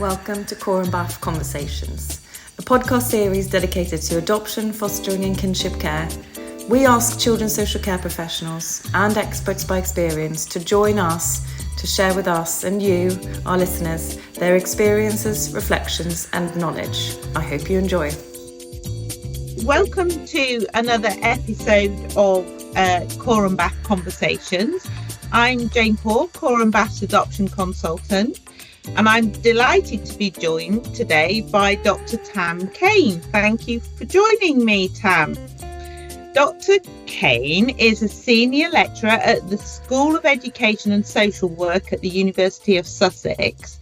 Welcome to CoramBAAF Conversations, a podcast series dedicated to adoption, fostering and kinship care. We ask children's social care professionals and experts by experience to join us to share with us and you, our listeners, their experiences, reflections and knowledge. I hope you enjoy. Welcome to another episode of CoramBAAF Conversations. I'm Jane Poore, CoramBAAF Adoption Consultant, and I'm delighted to be joined today by Dr. Tam Cane. Thank you for joining me, Tam. Dr. Cane is a senior lecturer at the School of Education and Social Work at the University of Sussex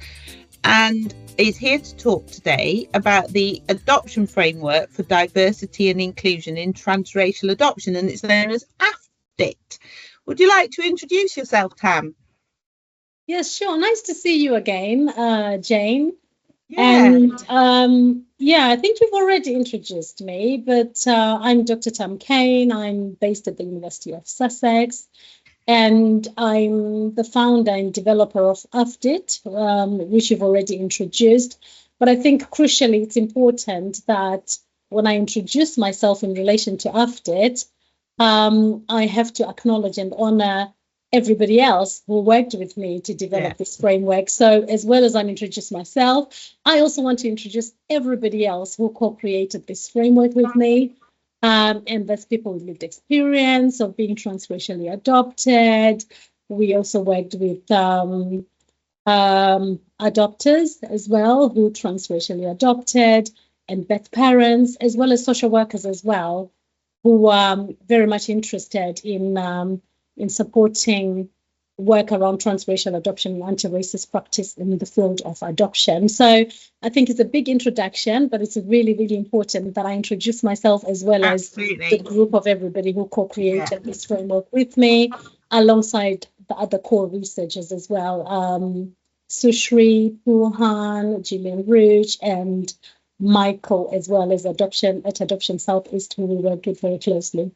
and is here to talk today about the adoption framework for diversity and inclusion in transracial adoption, and it's known as AFDiT. Would you like to introduce yourself, Tam? Yes, sure. Nice to see you again, Jane. Yeah. And I think you've already introduced me, but I'm Dr. Tam Cane. I'm based at the University of Sussex, and I'm the founder and developer of AFDiT, which you've already introduced. But I think crucially, it's important that when I introduce myself in relation to AFDiT, I have to acknowledge and honor everybody else who worked with me to develop this framework. So as well as I'm introducing myself, I also want to introduce everybody else who co-created this framework with me. And that's people with lived experience of being transracially adopted. We also worked with adopters as well, who transracially adopted, and birth parents, as well as social workers as well, who are very much interested in supporting work around transracial adoption and anti-racist practice in the field of adoption. So I think it's a big introduction, but it's really, really important that I introduce myself as well as the group of everybody who co-created this framework with me, alongside the other core researchers as well, Sushri, Poohan, Gillian Rouge, and Michael, as well as Adoption Southeast, who we worked with very closely.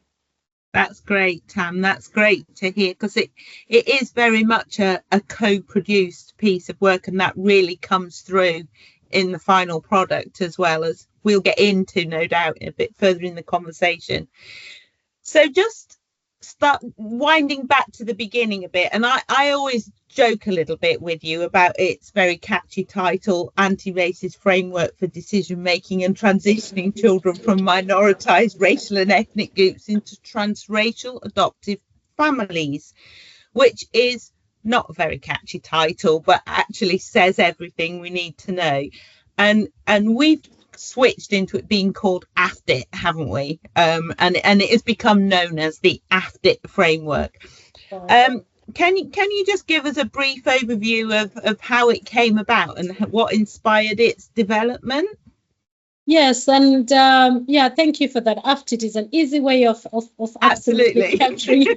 That's great, Tam. That's great to hear, because it is very much a co-produced piece of work, and that really comes through in the final product, as well as we'll get into, no doubt, a bit further in the conversation. So just start winding back to the beginning a bit, and I always joke a little bit with you about its very catchy title, Anti-Racist Framework for Decision Making and Transitioning Children from Minoritized Racial and Ethnic Groups into Transracial Adoptive Families, which is not a very catchy title, but actually says everything we need to know. And we've switched into it being called AFDiT, haven't we? And it has become known as the AFDiT Framework. Can you just give us a brief overview of how it came about and what inspired its development? Yes, and thank you for that. AFDiT is an easy way of absolutely capturing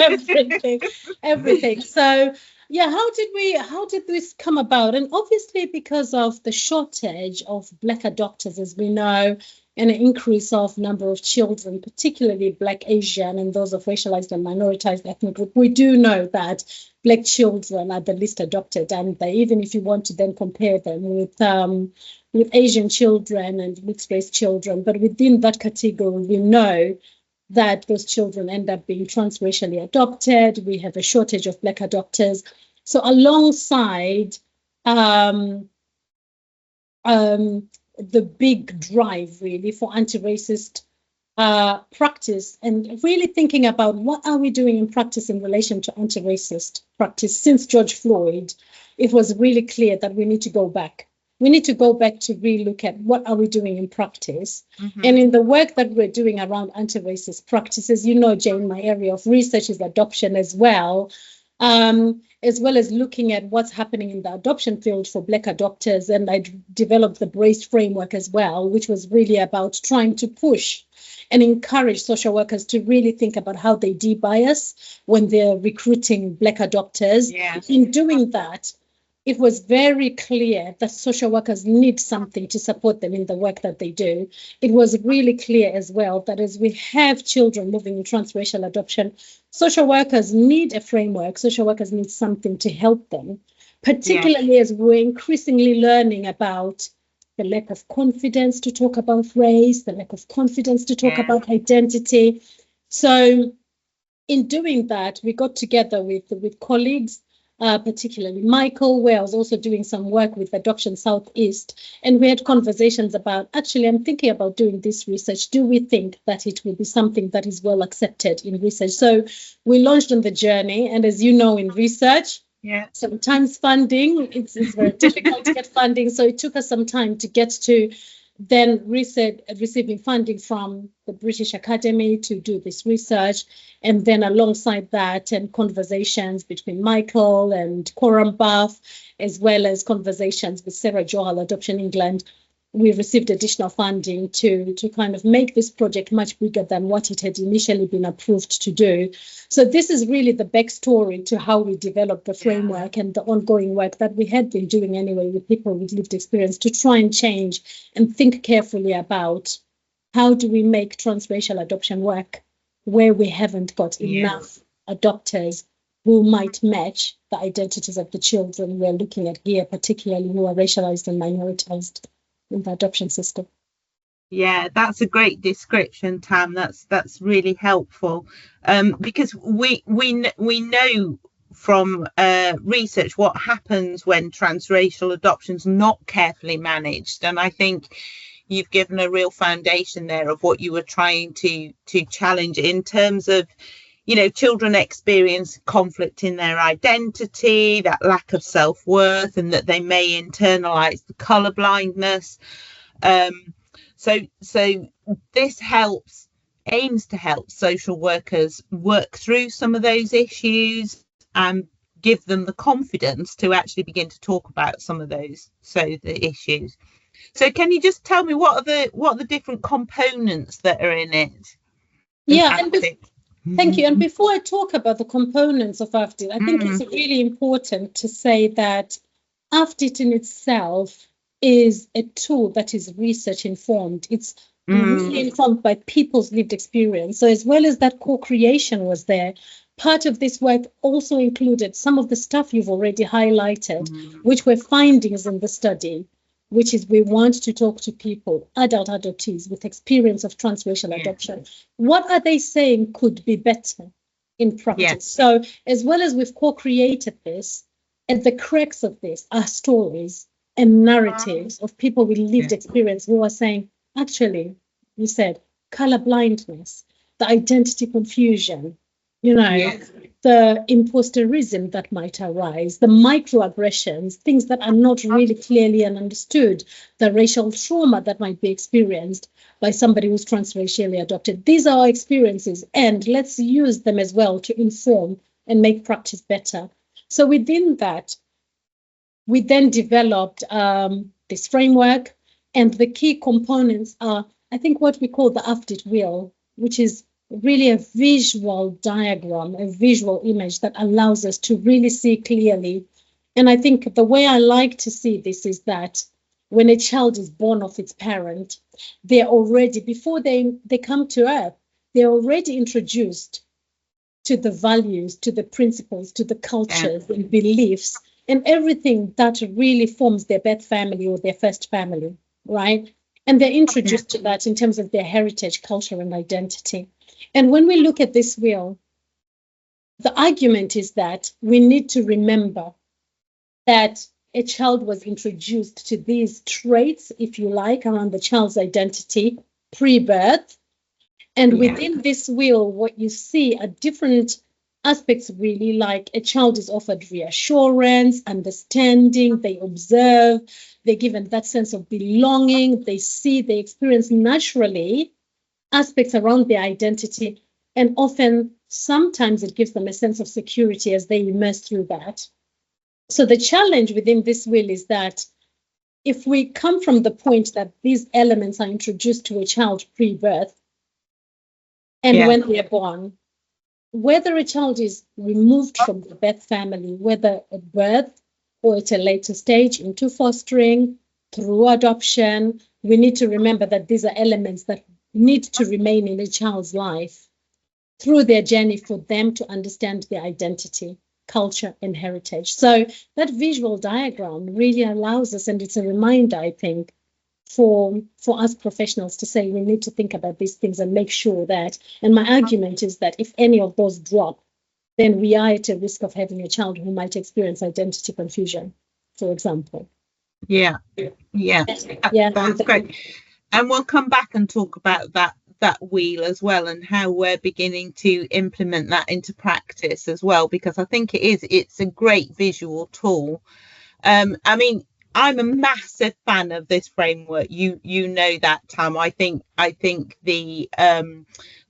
everything. So how did this come about? And obviously because of the shortage of Black adopters, as we know, and an increase of number of children, particularly Black, Asian, and those of racialized and minoritized ethnic group, we do know that Black children are the least adopted, and even if you want to then compare them with Asian children and mixed race children, but within that category, we know that those children end up being transracially adopted. We have a shortage of Black adopters. So alongside the big drive really for anti-racist practice, and really thinking about what are we doing in practice in relation to anti-racist practice since George Floyd, it was really clear that we need to go back. We need to go back to really look at what are we doing in practice. Mm-hmm. And in the work that we're doing around anti-racist practices, you know, Jane, my area of research is adoption as well as looking at what's happening in the adoption field for Black adopters. And I developed the BRACE framework as well, which was really about trying to push and encourage social workers to really think about how they de-bias when they're recruiting Black adopters. Yeah. In doing that, it was very clear that social workers need something to support them in the work that they do. It was really clear as well that as we have children moving in transracial adoption, social workers need a framework. Social workers need something to help them. particularly as we're increasingly learning about the lack of confidence to talk about race, the lack of confidence to talk about identity. So in doing that, we got together with colleagues, particularly Michael, where I was also doing some work with Adoption Southeast, and we had conversations about, actually, I'm thinking about doing this research. Do we think that it will be something that is well accepted in research? So we launched on the journey, and as you know, in research, sometimes funding, it's very difficult to get funding. So it took us some time to get to then receiving funding from the British Academy to do this research. And then alongside that, and conversations between Michael and CoramBAAF, as well as conversations with Sarah Johal, Adoption England, we received additional funding to kind of make this project much bigger than what it had initially been approved to do. So this is really the backstory to how we developed the framework and the ongoing work that we had been doing anyway with people with lived experience to try and change and think carefully about how do we make transracial adoption work where we haven't got enough adopters who might match the identities of the children we're looking at here, particularly who are racialized and minoritized in the adoption system. Yeah, that's a great description, Tam. That's really helpful, because we know from research what happens when transracial adoption's not carefully managed, and I think you've given a real foundation there of what you were trying to challenge in terms of, you know, children experience conflict in their identity, that lack of self-worth, and that they may internalize the colour blindness. So this aims to help social workers work through some of those issues and give them the confidence to actually begin to talk about some of the issues. So can you just tell me what are the different components that are in it? Thank you. And before I talk about the components of AFDiT, I think it's really important to say that AFDiT in itself is a tool that is research informed. It's really informed by people's lived experience. So as well as that co-creation was there, part of this work also included some of the stuff you've already highlighted, which were findings in the study, which is we want to talk to people, adult adoptees with experience of transracial adoption. What are they saying could be better in practice? So as well as we've co-created this, at the crux of this are stories and narratives of people with lived experience who are saying, actually, you said, color blindness, the identity confusion, you know, the imposterism that might arise, the microaggressions, things that are not really clearly understood, the racial trauma that might be experienced by somebody who's transracially adopted. These are our experiences, and let's use them as well to inform and make practice better. So within that, we then developed this framework, and the key components are, I think, what we call the AFDiT wheel, which is really a visual diagram, a visual image that allows us to really see clearly. And I think the way I like to see this is that when a child is born of its parent, they're already, before they come to earth, they're already introduced to the values, to the principles, to the cultures and beliefs, and everything that really forms their birth family or their first family, right? And they're introduced to that in terms of their heritage, culture, and identity. And when we look at this wheel, the argument is that we need to remember that a child was introduced to these traits, if you like, around the child's identity pre-birth. And within this wheel, what you see are different aspects, really, like a child is offered reassurance, understanding, they observe, they're given that sense of belonging, they see, they experience naturally aspects around their identity, and often, sometimes it gives them a sense of security as they immerse through that. So the challenge within this wheel is that if we come from the point that these elements are introduced to a child pre-birth, and when they're born, whether a child is removed from the birth family, whether at birth or at a later stage into fostering, through adoption, we need to remember that these are elements that need to remain in a child's life through their journey for them to understand their identity. culture, and heritage. So that visual diagram really allows us, and it's a reminder, I think, for us professionals to say we need to think about these things and make sure that, and my argument is that if any of those drop, then we are at a risk of having a child who might experience identity confusion, for example. Yeah. That's great. And we'll come back and talk about that wheel as well, and how we're beginning to implement that into practice as well, because I think it's a great visual tool. I mean, I'm a massive fan of this framework. You know that, Tam. I think the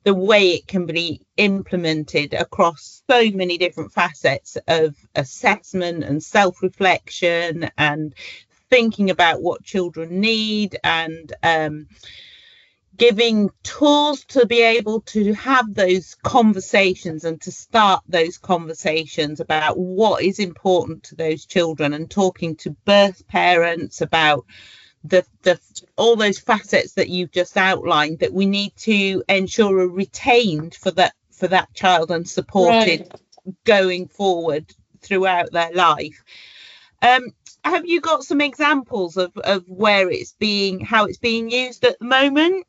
way it can be implemented across so many different facets of assessment and self-reflection and thinking about what children need, and giving tools to be able to have those conversations and to start those conversations about what is important to those children, and talking to birth parents about the all those facets that you've just outlined that we need to ensure are retained for that child and supported going forward throughout their life. Have you got some examples of where how it's being used at the moment?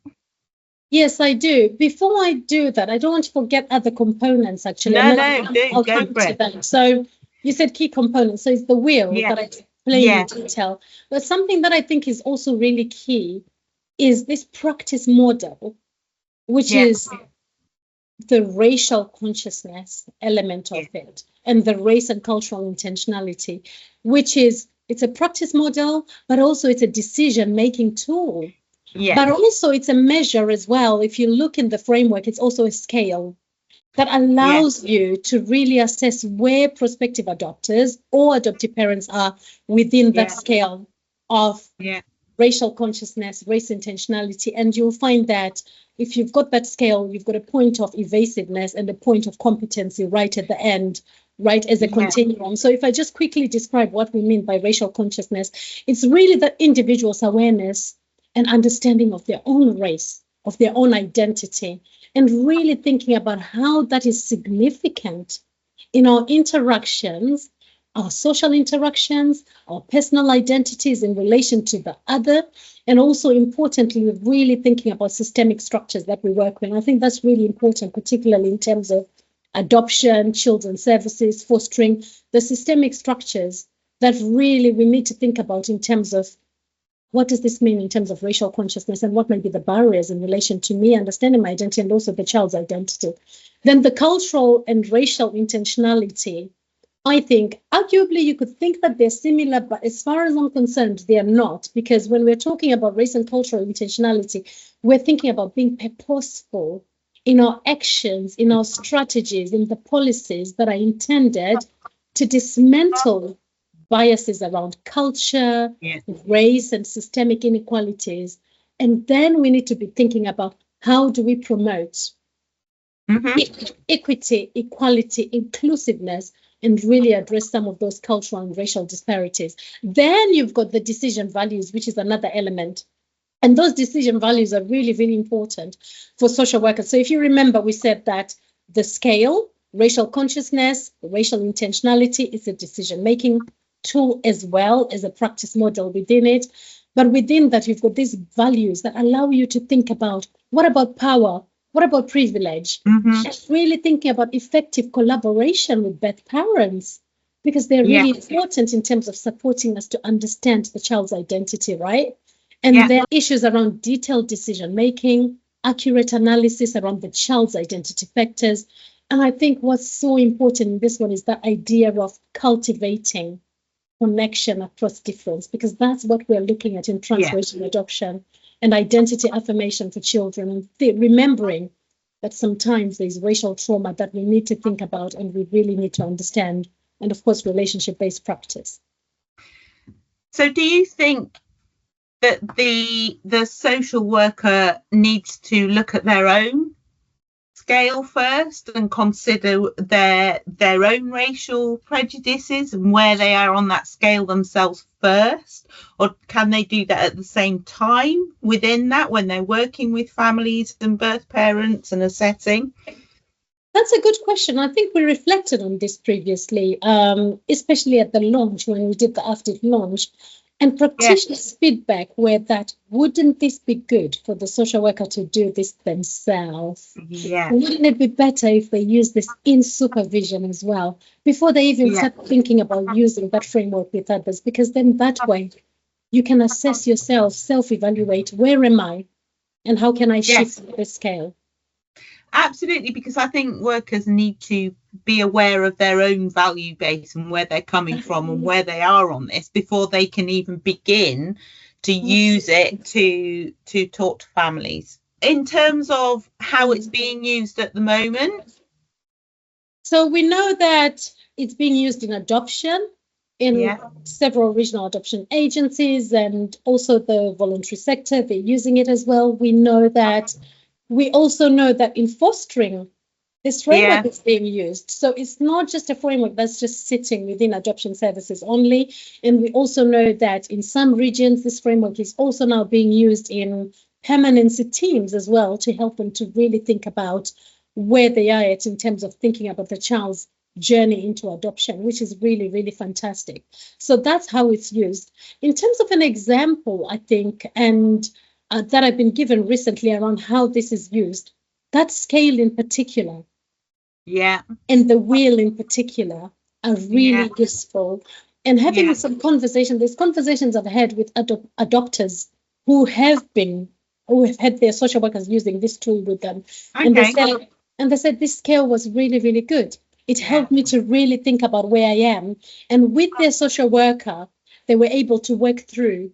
Yes, I do. Before I do that, I don't want to forget other components, actually. I'll come to them. So you said key components. So it's the wheel that I explained in detail. But something that I think is also really key is this practice model, which is the racial consciousness element of it, and the race and cultural intentionality, which is, it's a practice model, but also it's a decision-making tool. But also it's a measure as well. If you look in the framework, it's also a scale that allows you to really assess where prospective adopters or adoptive parents are within that scale of racial consciousness, race intentionality. And you'll find that if you've got that scale, you've got a point of evasiveness and a point of competency right at the end, right, as a continuum. So if I just quickly describe what we mean by racial consciousness, it's really the individual's awareness and understanding of their own race, of their own identity, and really thinking about how that is significant in our interactions, our social interactions, our personal identities in relation to the other, and also importantly, really thinking about systemic structures that we work with. I think that's really important, particularly in terms of adoption, children's services, fostering, the systemic structures that really we need to think about in terms of what does this mean in terms of racial consciousness, and what may be the barriers in relation to me understanding my identity and also the child's identity. Then the cultural and racial intentionality, I think arguably you could think that they're similar, but as far as I'm concerned, they are not, because when we're talking about race and cultural intentionality, we're thinking about being purposeful in our actions, in our strategies, in the policies that are intended to dismantle biases around culture, race, and systemic inequalities. And then we need to be thinking about how do we promote equity, equality, inclusiveness, and really address some of those cultural and racial disparities. Then you've got the decision values, which is another element. And those decision values are really, really important for social workers. So if you remember, we said that the scale, racial consciousness, racial intentionality is a decision-making tool as well as a practice model within it. But within that, you've got these values that allow you to think about what about power? What about privilege? Just really thinking about effective collaboration with birth parents, because they're really important in terms of supporting us to understand the child's identity, right? And there are issues around detailed decision-making, accurate analysis around the child's identity factors. And I think what's so important in this one is that idea of cultivating connection across difference, because that's what we're looking at in transracial adoption and identity affirmation for children, and remembering that sometimes there's racial trauma that we need to think about and we really need to understand, and of course relationship-based practice. So do you think that the social worker needs to look at their own scale first and consider their own racial prejudices and where they are on that scale themselves first, or can they do that at the same time within that when they're working with families and birth parents and assessing? That's a good question. I think we reflected on this previously, especially at the launch when we did the AFDiT launch. And practitioners' feedback were that, wouldn't this be good for the social worker to do this themselves? Yeah. Wouldn't it be better if they use this in supervision as well, before they even start thinking about using that framework with others? Because then that way you can assess yourself, self-evaluate, where am I and how can I shift the scale? Absolutely, because I think workers need to be aware of their own value base and where they're coming from and where they are on this before they can even begin to use it to talk to families. In terms of how it's being used at the moment? So we know that it's being used in adoption, in several regional adoption agencies, and also the voluntary sector, they're using it as well. We also know that in fostering, this framework is being used. So it's not just a framework that's just sitting within adoption services only. And we also know that in some regions, this framework is also now being used in permanency teams as well, to help them to really think about where they are at in terms of thinking about the child's journey into adoption, which is really, really fantastic. So that's how it's used. In terms of an example, I think, and that I've been given recently around how this is used, that scale in particular, and the wheel in particular are really useful. And having some conversation, there's conversations I've had with adopters who have had their social workers using this tool with them. Okay. And they said this scale was really, really good. It helped me to really think about where I am. And with their social worker, they were able to work through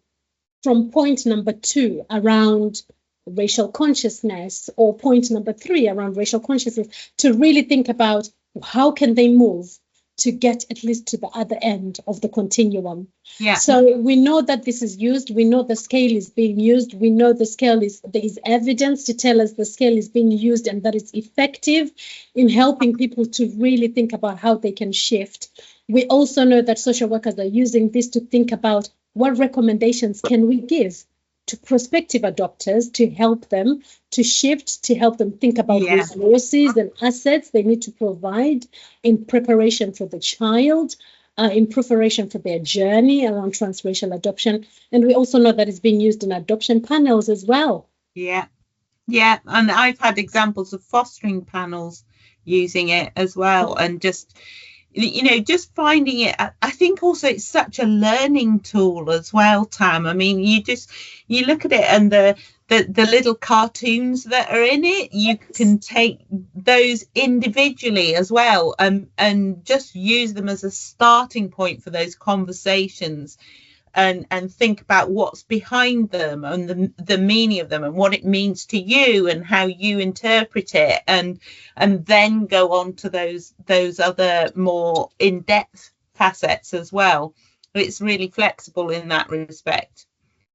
from point number 2 around racial consciousness, or point number 3 around racial consciousness, to really think about how can they move to get at least to the other end of the continuum. So we know that this is used. We know the scale is being used. We know there is evidence to tell us the scale is being used and that it's effective in helping people to really think about how they can shift. We also know that social workers are using this to think about what recommendations can we give to prospective adopters to help them to shift, to help them think about resources and assets they need to provide in preparation for the child, in preparation for their journey around transracial adoption. And we also know that it's being used in adoption panels as well. Yeah, and I've had examples of fostering panels using it as well, and just finding it. I think also it's such a learning tool as well, Tam. I mean, you look at it and the little cartoons that are in it, you can take those individually as well, and just use them as a starting point for those conversations, and think about what's behind them and the meaning of them and what it means to you and how you interpret it, and then go on to those other more in-depth facets as well. It's really flexible in that respect.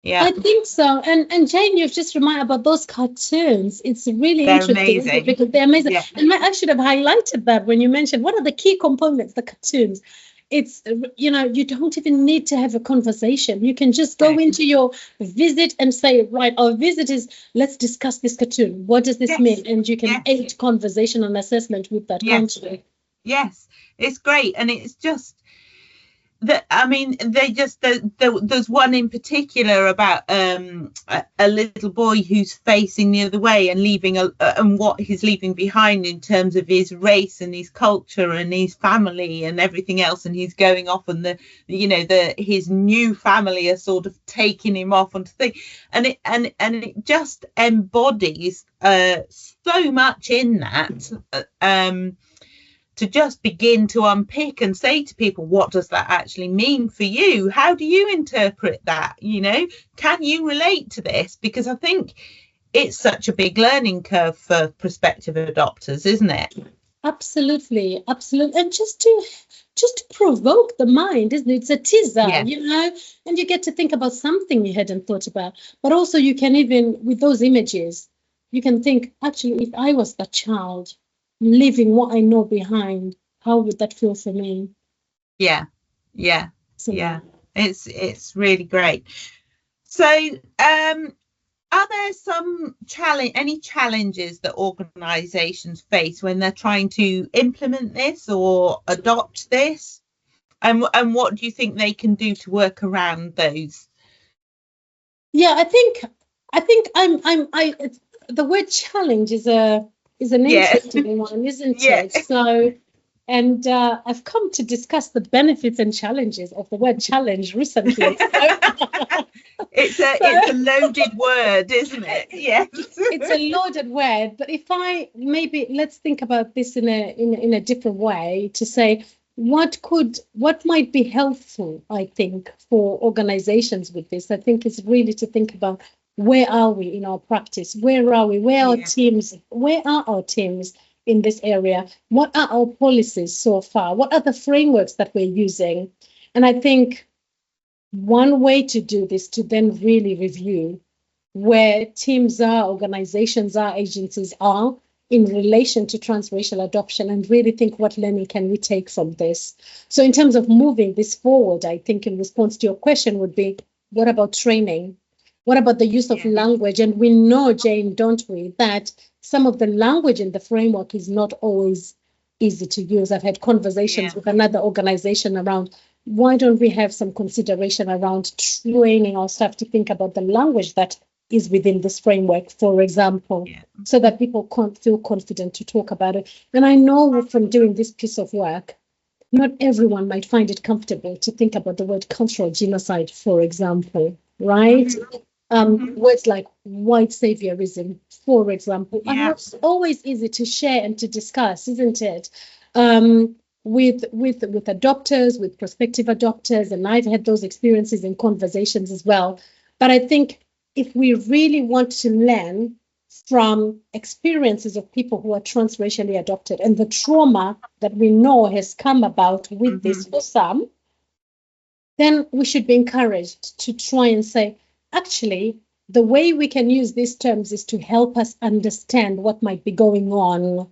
I think so. And Jane, you've just reminded about those cartoons. It's really they're interesting amazing. Because they're amazing. And I should have highlighted that when you mentioned what are the key components, the cartoons. It's, you don't even need to have a conversation. You can just go into your visit and say, right, our visit is, let's discuss this cartoon. What does this mean? And you can aid conversation and assessment with that country. Yes, it's great. And it's just that, I mean, there's one in particular about a little boy who's facing the other way and leaving and what he's leaving behind in terms of his race and his culture and his family and everything else, and he's going off, and his new family are sort of taking him off onto things, and it just embodies so much in that. To just begin to unpick and say to people, what does that actually mean for you? How do you interpret that? Can you relate to this? Because I think it's such a big learning curve for prospective adopters, isn't it? Absolutely. And just to provoke the mind, isn't it? It's a teaser, and you get to think about something you hadn't thought about. But also you can, even with those images, you can think, actually, if I was that child, leaving what I know behind, how would that feel for me? It's really great. So Are there any challenges that organisations face when they're trying to implement this or adopt this? And what do you think they can do to work around those? Yeah, I think the word challenge is an interesting one, isn't it? So, and I've come to discuss the benefits and challenges of the word challenge recently. It's a loaded word, isn't it? Yes. It's a loaded word, but let's think about this in a different way, to say what might be helpful, I think, for organizations with this. I think it's really to think about, where are we in our practice? Where are we? Where are our teams in this area? What are our policies so far? What are the frameworks that we're using? And I think one way to do this, to then really review where teams are, organizations are, agencies are in relation to transracial adoption, and really think, what learning can we take from this? So in terms of moving this forward, I think in response to your question would be, what about training? What about the use of language? And we know, Jane, don't we, that some of the language in the framework is not always easy to use. I've had conversations with another organization around, why don't we have some consideration around training our staff to think about the language that is within this framework, for example, so that people can't feel confident to talk about it. And I know from doing this piece of work, not everyone might find it comfortable to think about the word cultural genocide, for example, right? Words like white saviorism, for example, are not always easy to share and to discuss, isn't it? With adopters, with prospective adopters, and I've had those experiences in conversations as well. But I think if we really want to learn from experiences of people who are transracially adopted and the trauma that we know has come about with this for some, then we should be encouraged to try and say, actually, the way we can use these terms is to help us understand what might be going on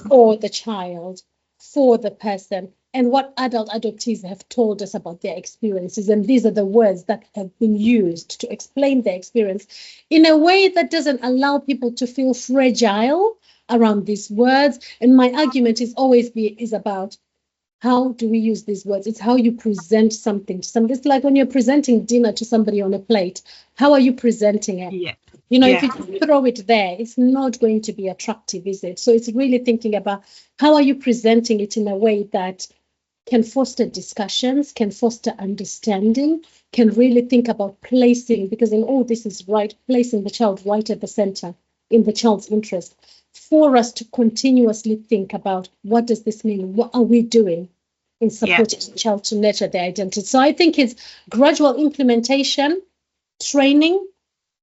for the child, for the person, and what adult adoptees have told us about their experiences. And these are the words that have been used to explain their experience in a way that doesn't allow people to feel fragile around these words. And my argument is about, how do we use these words? It's how you present something to somebody. It's like when you're presenting dinner to somebody on a plate. How are you presenting it? If you throw it there, it's not going to be attractive, is it? So it's really thinking about, how are you presenting it in a way that can foster discussions, can foster understanding, can really think about placing, because in all this is placing the child right at the center, in the child's interest, for us to continuously think about, what does this mean? What are we doing in supporting the child to nurture their identity? So I think it's gradual implementation, training,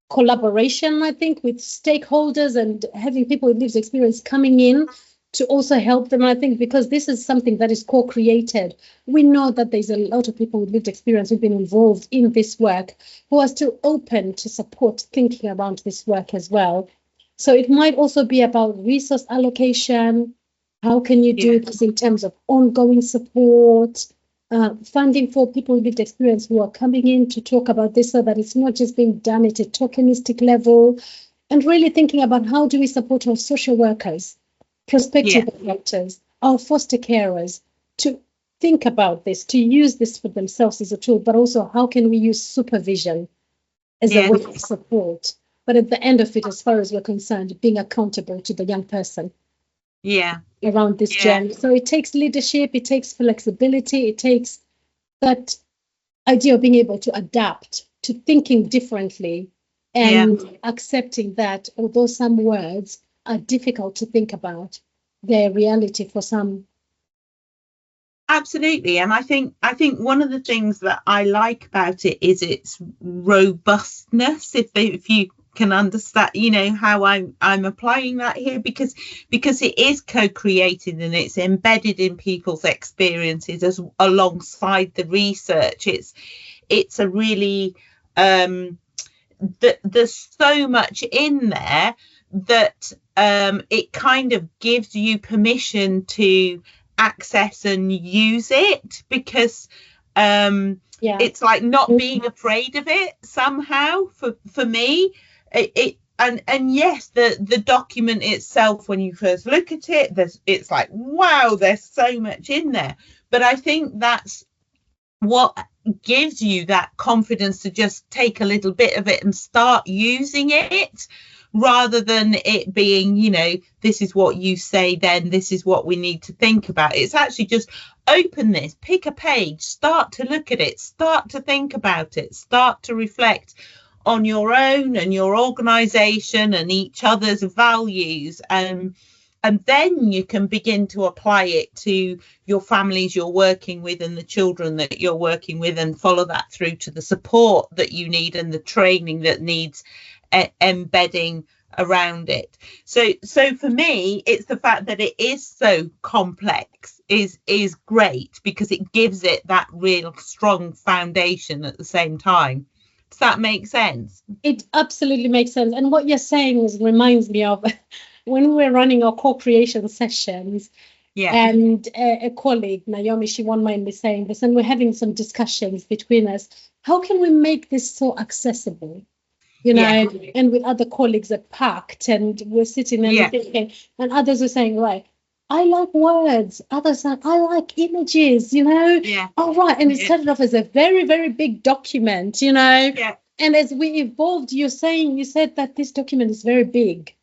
collaboration, I think, with stakeholders, and having people with lived experience coming in to also help them. I think because this is something that is co-created, we know that there's a lot of people with lived experience who've been involved in this work, who are still open to support thinking around this work as well. So it might also be about resource allocation. How can you do this in terms of ongoing support, funding for people with lived experience who are coming in to talk about this, so that it's not just being done at a tokenistic level, and really thinking about, how do we support our social workers, prospective adopters, our foster carers, to think about this, to use this for themselves as a tool, but also how can we use supervision as a way of support. But at the end of it, as far as we're concerned, being accountable to the young person around this journey. So it takes leadership, it takes flexibility, it takes that idea of being able to adapt to thinking differently, and accepting that although some words are difficult to think about, their reality for some. Absolutely. And I think one of the things that I like about it is its robustness, if you can understand, how I'm applying that here, because it is co-created and it's embedded in people's experiences as alongside the research. It's a really there's so much in there that it kind of gives you permission to access and use it, because It's like not being afraid of it somehow for me. And yes, the document itself, when you first look at it, it's like, wow, there's so much in there. But I think that's what gives you that confidence to just take a little bit of it and start using it, rather than it being, you know, this is what you say, then this is what we need to think about. It's actually just open this, pick a page, start to look at it, start to think about it, start to reflect on your own and your organisation and each other's values, and then you can begin to apply it to your families you're working with and the children that you're working with, and follow that through to the support that you need and the training that needs embedding around it. So for me, it's the fact that it is so complex is great, because it gives it that real strong foundation at the same time. Does that make sense? It absolutely makes sense. And what you're saying reminds me of when we were running our co-creation sessions. And a colleague, Naomi, she won't mind me saying this, and we're having some discussions between us. How can we make this so accessible? You know, and with other colleagues at PACT, and we're sitting and thinking, and others are saying, right, I like words. Others are, I like images, you know. All right. And it started off as a very, very big document, you know. And as we evolved, you said that this document is very big.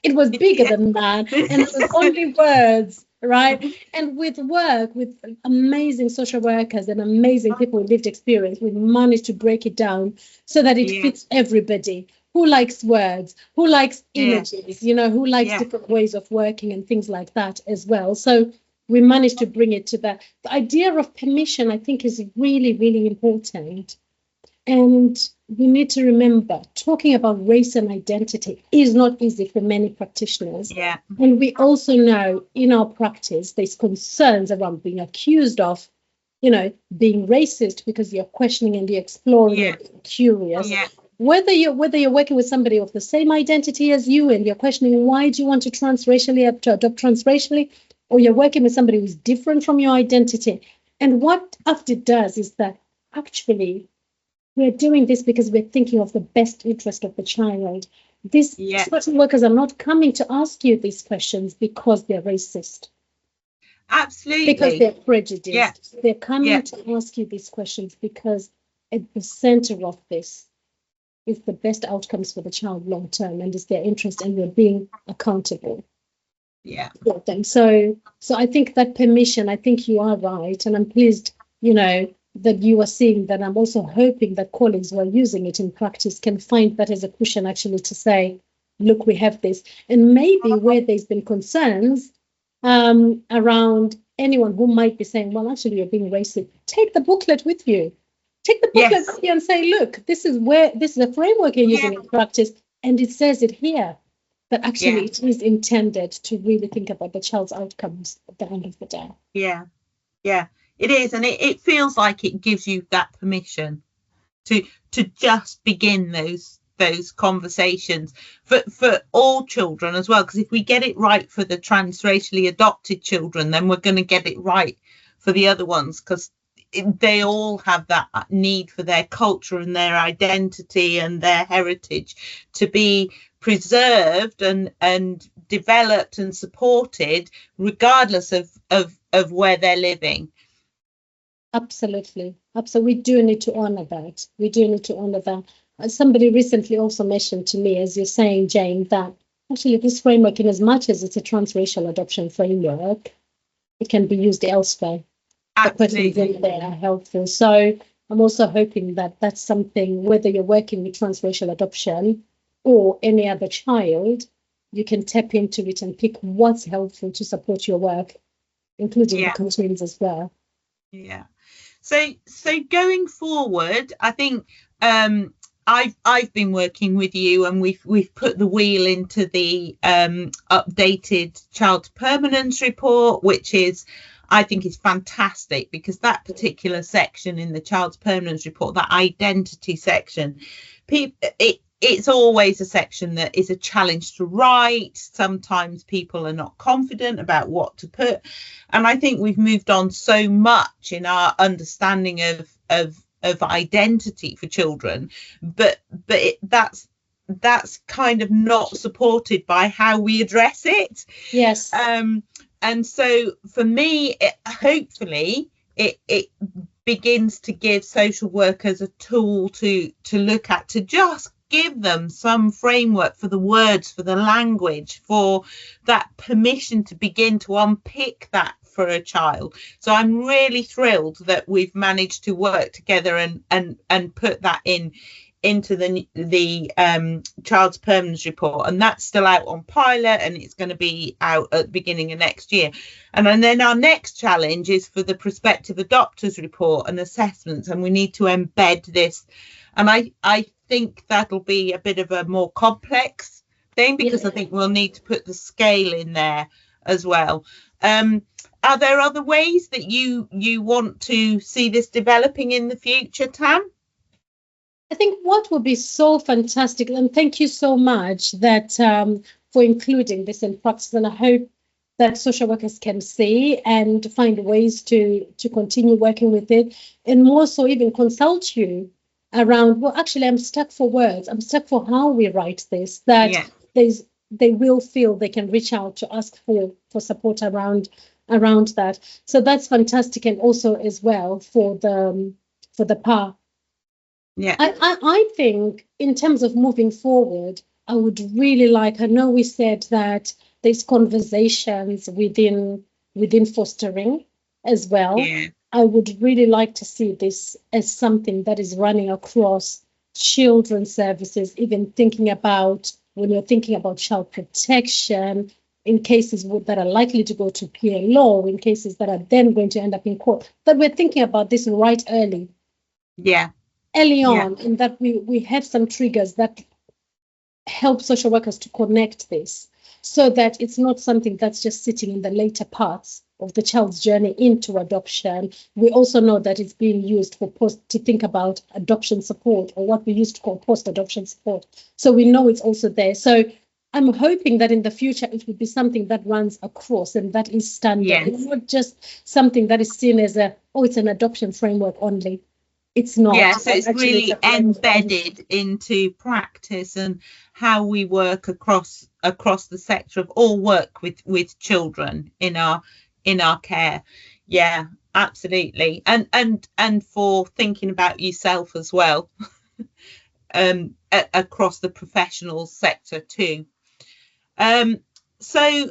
It was bigger than that, and it was only words, right? And with amazing social workers and amazing people with lived experience, we managed to break it down so that it fits everybody. Who likes words? Who likes images? You know, who likes different ways of working and things like that as well. So we managed to bring it to that. The idea of permission, I think, is really, really important. And we need to remember, talking about race and identity is not easy for many practitioners. And we also know in our practice, there's concerns around being accused of, you know, being racist because you're questioning and you're exploring and you're curious. Whether you're working with somebody of the same identity as you and you're questioning why do you want to adopt transracially, or you're working with somebody who's different from your identity. And what AFDiT does is that actually we're doing this because we're thinking of the best interest of the child. These social workers are not coming to ask you these questions because they're racist. Absolutely. Because they're prejudiced. They're coming to ask you these questions because at the center of this is the best outcomes for the child long term, and is their interest, and we're being accountable. For them. So I think that permission, I think you are right, and I'm pleased, you know, that you are seeing that. I'm also hoping that colleagues who are using it in practice can find that as a cushion actually to say, look, we have this. And maybe where there's been concerns around anyone who might be saying, well, actually, you're being racist, take the booklet with you. Take the booklet with you and say, look, this is a framework you're using in practice, and it says it here. But actually, it is intended to really think about the child's outcomes at the end of the day. It is, and it feels like it gives you that permission to just begin those conversations for all children as well. Because if we get it right for the transracially adopted children, then we're going to get it right for the other ones, because they all have that need for their culture and their identity and their heritage to be preserved and developed and supported regardless of where they're living. Absolutely. We do need to honor that. Somebody recently also mentioned to me, as you're saying, Jane, that actually this framework, in as much as it's a transracial adoption framework, it can be used elsewhere. Absolutely. The questions in there are helpful. So I'm also hoping that that's something, whether you're working with transracial adoption or any other child, you can tap into it and pick what's helpful to support your work, including the concerns as well. So going forward, I think I've been working with you, and we've put the wheel into the updated child permanence report, which I think is fantastic, because that particular section in the child's permanence report, that identity section, it's always a section that is a challenge to write. Sometimes people are not confident about what to put. And I think we've moved on so much in our understanding of identity for children, but that's kind of not supported by how we address it. Yes. And so for me, hopefully it begins to give social workers a tool to look at, to just give them some framework for the words, for the language, for that permission to begin to unpick that for a child. So I'm really thrilled that we've managed to work together and put that into the child's permanence report, and that's still out on pilot, and it's going to be out at the beginning of next year. And then our next challenge is for the prospective adopters report and assessments, and we need to embed this, and I think that'll be a bit of a more complex thing, because I think we'll need to put the scale in there as well. Are there other ways that you want to see this developing in the future, Tam? I think what would be so fantastic, and thank you so much that for including this in practice, and I hope that social workers can see and find ways to continue working with it, and more so even consult you around, well, actually, I'm stuck for words, I'm stuck for how we write this, that they will feel they can reach out to ask for support around that. So that's fantastic, and also as well for the PAAF. Yeah, I think in terms of moving forward, I would really like, I know we said that there's conversations within fostering as well. Yeah. I would really like to see this as something that is running across children's services, even thinking about when you're thinking about child protection, in cases that are likely to go to PLO, in cases that are then going to end up in court, that we're thinking about this right early. Yeah. Early on, and that we have some triggers that help social workers to connect this, so that it's not something that's just sitting in the later parts of the child's journey into adoption. We also know that it's being used to think about adoption support, or what we used to call post-adoption support. So we know it's also there. So I'm hoping that in the future it would be something that runs across and that is standard. Yes. It's not just something that is seen as it's an adoption framework only. It's not. Yes, it's really embedded into practice and how we work across the sector of all work with children in our care. Yeah, absolutely. And for thinking about yourself as well, across the professional sector too. So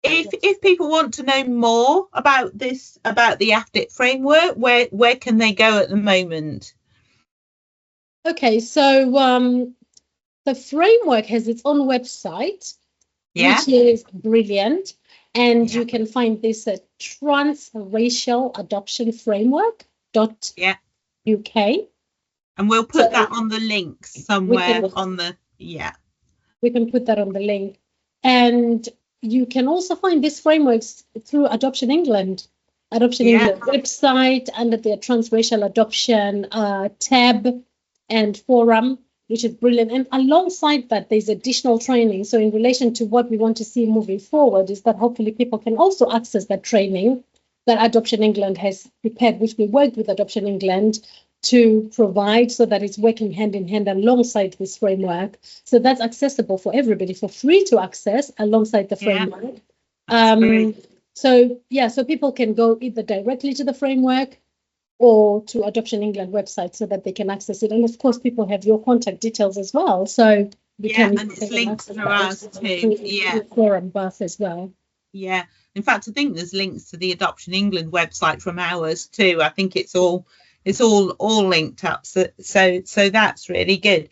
if people want to know more about the AFDiT framework, where can they go at the moment? Okay, so the framework has its own website, which is brilliant, and you can find this at Transracial Adoption Framework.uk. And we'll put that on the link somewhere we can put that on the link. And you can also find these frameworks through Adoption England website, under the Transracial Adoption tab and forum, which is brilliant. And alongside that, there's additional training. So in relation to what we want to see moving forward, is that hopefully people can also access that training that Adoption England has prepared, which we worked with Adoption England to provide, so that it's working hand in hand alongside this framework. So that's accessible for everybody for free to access alongside the framework. So people can go either directly to the framework or to Adoption England website so that they can access it. And of course, people have your contact details as well. So we can and it's linked to us too. CoramBAAF as well. Yeah. In fact, I think there's links to the Adoption England website from ours too. I think it's all linked up. So that's really good.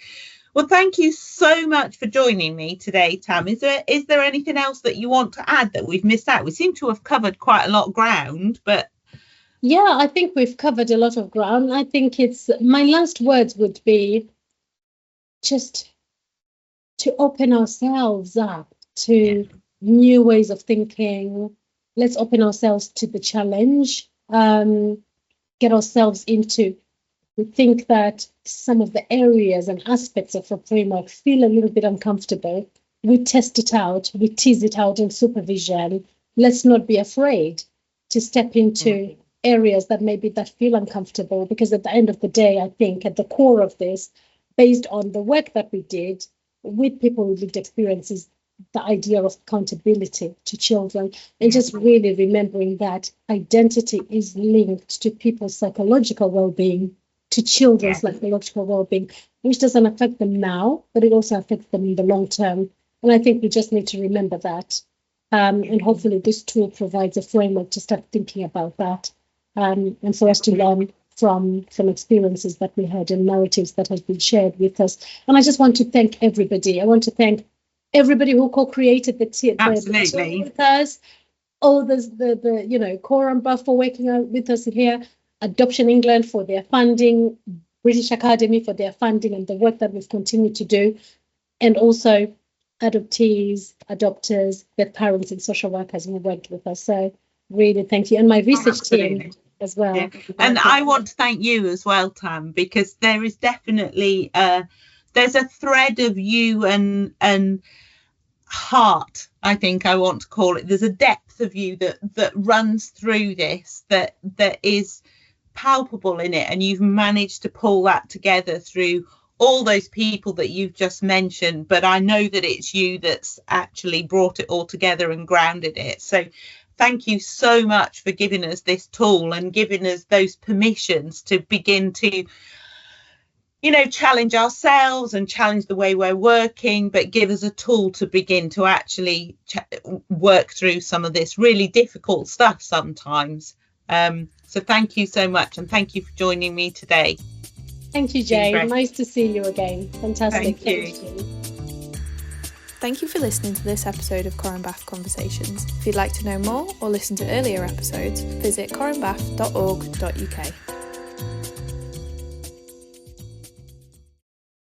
Well, thank you so much for joining me today, Tam. Is there anything else that you want to add that we've missed out? We seem to have covered quite a lot of ground, but yeah, I think we've covered a lot of ground. I think my last words would be just to open ourselves up to new ways of thinking. Let's open ourselves to the challenge. Get ourselves into. We think that some of the areas and aspects of a framework feel a little bit uncomfortable. We test it out. We tease it out in supervision. Let's not be afraid to step into areas that feel uncomfortable, because at the end of the day, I think at the core of this, based on the work that we did with people with lived experiences, the idea of accountability to children, and just really remembering that identity is linked to people's psychological well-being, to children's psychological well-being, which doesn't affect them now, but it also affects them in the long term. And I think we just need to remember that. And hopefully this tool provides a framework to start thinking about that, and for us to learn from experiences that we had and narratives that have been shared with us. And I just want to thank everybody. I want to thank everybody who co-created the tool with us. All the CoramBAAF for working out with us here, Adoption England for their funding, British Academy for their funding and the work that we've continued to do, and also adoptees, adopters, birth parents and social workers who worked with us. So really thank you. And my research team as well. Yeah. And I want to thank you as well, Tam, because there is definitely there's a thread of you and heart, I think I want to call it. There's a depth of you that runs through this that is palpable in it, and you've managed to pull that together through all those people that you've just mentioned. But I know that it's you that's actually brought it all together and grounded it. So thank you so much for giving us this tool and giving us those permissions to begin to, challenge ourselves and challenge the way we're working, but give us a tool to begin to actually work through some of this really difficult stuff sometimes. So thank you so much, and thank you for joining me today. Thank you, Jane. Nice to see you again. Fantastic. Thank you. Thank you for listening to this episode of CoramBAAF Conversations. If you'd like to know more or listen to earlier episodes, visit corambaaf.org.uk.